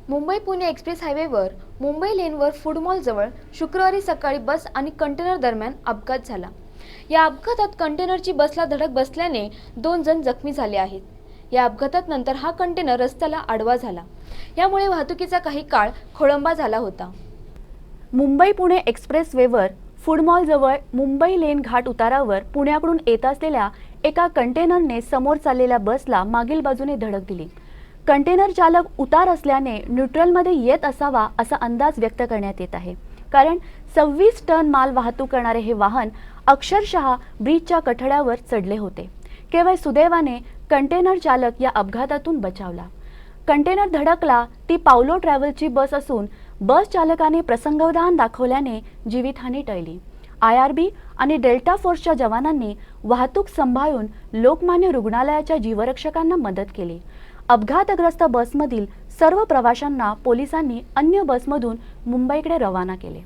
Mumbai Pune express हायवेवर Mumbai लेनवर food मॉलजवळ शुक्रवारी सकाळी बस आणि कंटेनर दरम्यान अपघात झाला। या अपघातात कंटेनरची बसला धडक बसल्याने 2 जण जखमी झाले आहेत। या अपघातात नंतर हा कंटेनर रस्त्याला आडवा झाला, यामुळे वाहतुकीचा काही काळ खोळंबा झाला होता। मुंबई पुणे एक्सप्रेसवेवर फूड मॉलजवळ मुंबई लेन घाट उतारावर पुण्याकडून येत असलेल्या एका कंटेनरने समोर चाललेल्या बसला मागील बाजूने धडक दिली। कंटेनर चालक उतार असल्याने न्यूट्रलमध्ये येत असावा असा अंदाज व्यक्त करण्यात येत आहे, कारण 26 टन माल वाहतूक करणारे हे वाहन अक्षरशः ब्रिजच्या कठड्यावर चढले होते। केवळ सुदैवाने कंटेनर चालक या अपघातातून बचावला। कंटेनर धडकला ती पावलो ट्रॅव्हल्सची बस असून बस चालकाने प्रसंगावधान दाखवल्याने जीवितहानी टळली। IRB आणि डेल्टा फोर्सच्या जवानांनी वाहतूक सांभाळून लोकमान्य रुग्णालयाच्या जीवरक्षकांना मदत केली। अपघातग्रस्त बसमधील सर्व प्रवाशांना पोलिसांनी अन्य बसमधून मुंबईकडे रवाना केले।